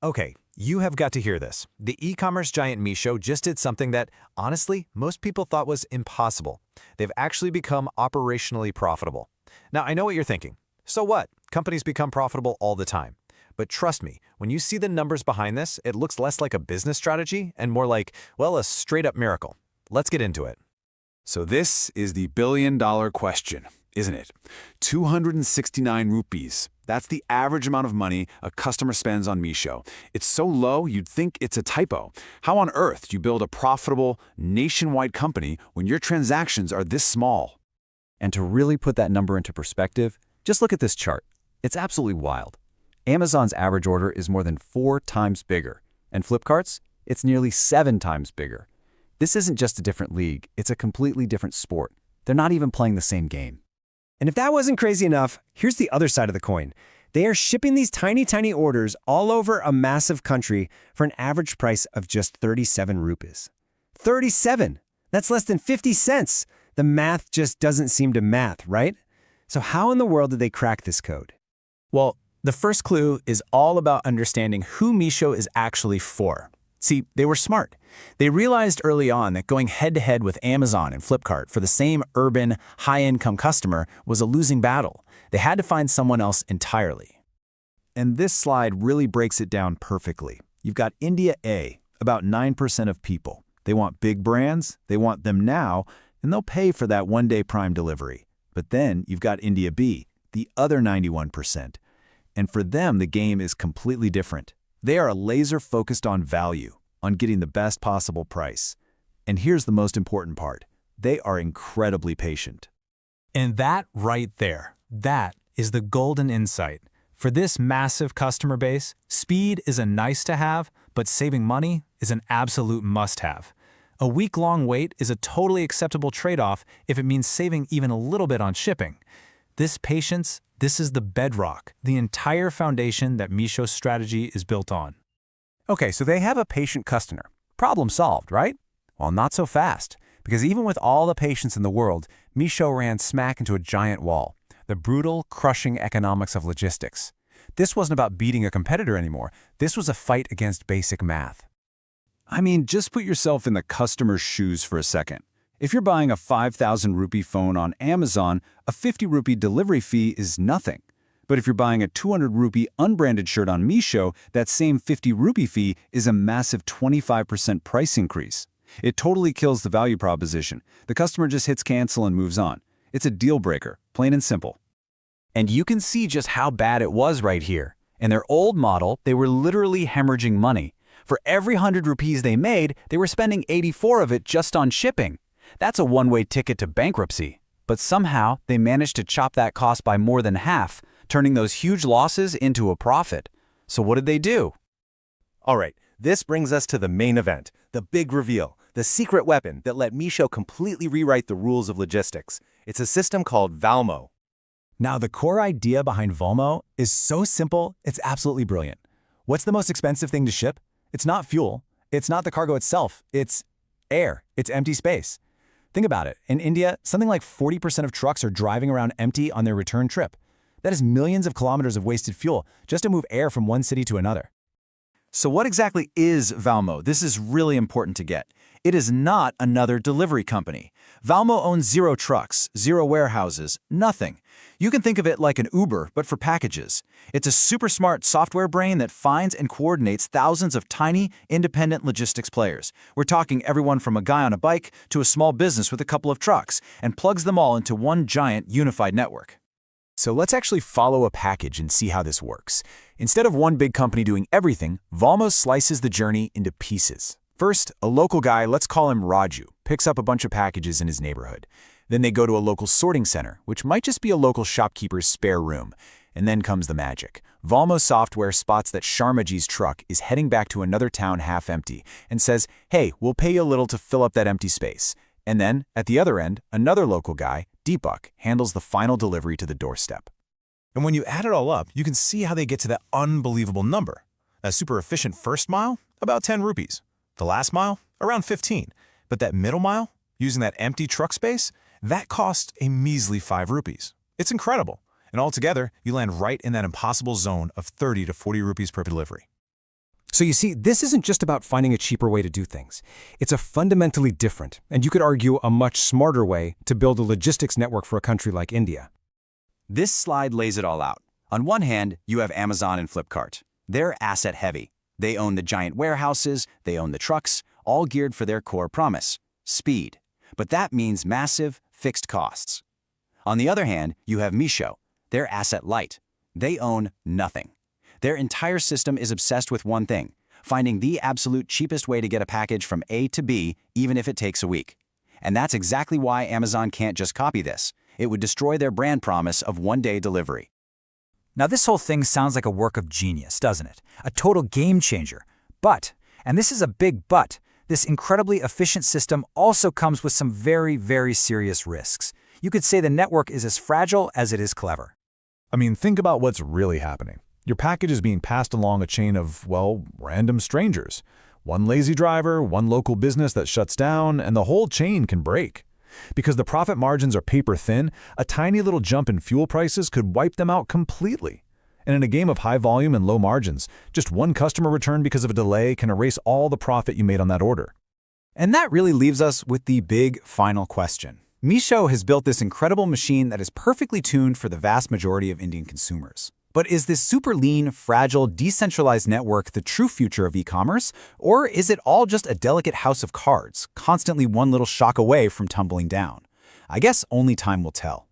Okay, you have got to hear this. The e-commerce giant Meesho just did something that, honestly, most people thought was impossible. They've actually become operationally profitable. Now, I know what you're thinking. So what? Companies become profitable all the time. But trust me, when you see the numbers behind this, it looks less like a business strategy and more like, well, a straight-up miracle. Let's get into it. So this is the billion-dollar question, isn't it? 269 rupees. That's the average amount of money a customer spends on Meesho. It's so low, you'd think it's a typo. How on earth do you build a profitable, nationwide company when your transactions are this small? And to really put that number into perspective, just look at this chart. It's absolutely wild. Amazon's average order is more than 4 times bigger, and Flipkart's, it's nearly 7 times bigger. This isn't just a different league, it's a completely different sport. They're not even playing the same game. And if that wasn't crazy enough, here's the other side of the coin. They are shipping these tiny orders all over a massive country for an average price of just 37 rupees. 37! That's less than 50 cents. The math just doesn't seem to math, right? So how in the world did they crack this code? Well, the first clue is all about understanding who Meesho is actually for. See, they were smart. They realized early on that going head-to-head with Amazon and Flipkart for the same urban, high-income customer was a losing battle. They had to find someone else entirely. And this slide really breaks it down perfectly. You've got India A, about 9% of people. They want big brands, they want them now, and they'll pay for that one-day Prime delivery. But then you've got India B, the other 91%. And for them, the game is completely different. They are laser-focused on value, on getting the best possible price. And here's the most important part. They are incredibly patient. And that right there, that is the golden insight. For this massive customer base, speed is a nice-to-have, but saving money is an absolute must-have. A week-long wait is a totally acceptable trade-off if it means saving even a little bit on shipping. This patience, this is the bedrock, the entire foundation that Meesho's strategy is built on. Okay, so they have a patient customer. Problem solved, right? Well, not so fast, because even with all the patience in the world, Meesho ran smack into a giant wall, the brutal, crushing economics of logistics. This wasn't about beating a competitor anymore. This was a fight against basic math. I mean, just put yourself in the customer's shoes for a second. If you're buying a 5,000 rupee phone on Amazon, a 50 rupee delivery fee is nothing. But if you're buying a 200 rupee unbranded shirt on Meesho, that same 50 rupee fee is a massive 25% price increase. It totally kills the value proposition. The customer just hits cancel and moves on. It's a deal breaker, plain and simple. And you can see just how bad it was right here. In their old model, they were literally hemorrhaging money. For every 100 rupees they made, they were spending 84 of it just on shipping. That's a one-way ticket to bankruptcy. But somehow, they managed to chop that cost by more than half, turning those huge losses into a profit. So what did they do? All right, this brings us to the main event, the big reveal, the secret weapon that let Meesho completely rewrite the rules of logistics. It's a system called Valmo. Now, the core idea behind Valmo is so simple, it's absolutely brilliant. What's the most expensive thing to ship? It's not fuel. It's not the cargo itself. It's air. It's empty space. Think about it. In India, something like 40% of trucks are driving around empty on their return trip. That is millions of kilometers of wasted fuel just to move air from one city to another. So what exactly is Valmo? This is really important to get. It is not another delivery company. Valmo owns 0 trucks, 0 warehouses, nothing. You can think of it like an Uber, but for packages. It's a super smart software brain that finds and coordinates thousands of tiny, independent logistics players. We're talking everyone from a guy on a bike to a small business with a couple of trucks, and plugs them all into one giant unified network. So let's actually follow a package and see how this works. Instead of one big company doing everything, Valmo slices the journey into pieces. First, a local guy, let's call him Raju, picks up a bunch of packages in his neighborhood. Then they go to a local sorting center, which might just be a local shopkeeper's spare room. And then comes the magic. Valmo software spots that Sharmaji's truck is heading back to another town half empty and says, hey, we'll pay you a little to fill up that empty space. And then, at the other end, another local guy, Deepak, handles the final delivery to the doorstep. And when you add it all up, you can see how they get to that unbelievable number. A super efficient first mile, about 10 rupees. The last mile, around 15. But that middle mile, using that empty truck space, that costs a measly 5 rupees. It's incredible. And altogether, you land right in that impossible zone of 30 to 40 rupees per delivery. So you see, this isn't just about finding a cheaper way to do things. It's a fundamentally different, and you could argue a much smarter way to build a logistics network for a country like India. This slide lays it all out. On one hand, you have Amazon and Flipkart. They're asset-heavy. They own the giant warehouses, they own the trucks, all geared for their core promise, speed. But that means massive, fixed costs. On the other hand, you have Meesho. They're asset-light. They own nothing. Their entire system is obsessed with one thing, finding the absolute cheapest way to get a package from A to B, even if it takes a week. And that's exactly why Amazon can't just copy this. It would destroy their brand promise of one-day delivery. Now this whole thing sounds like a work of genius, doesn't it? A total game changer. But, and this is a big but, this incredibly efficient system also comes with some very, very serious risks. You could say the network is as fragile as it is clever. I mean, think about what's really happening. Your package is being passed along a chain of, well, random strangers. One lazy driver, one local business that shuts down, and the whole chain can break. Because the profit margins are paper thin, a tiny little jump in fuel prices could wipe them out completely. And in a game of high volume and low margins, just one customer return because of a delay can erase all the profit you made on that order. And that really leaves us with the big final question. Meesho has built this incredible machine that is perfectly tuned for the vast majority of Indian consumers. But is this super lean, fragile, decentralized network the true future of e-commerce? Or is it all just a delicate house of cards, constantly one little shock away from tumbling down? I guess only time will tell.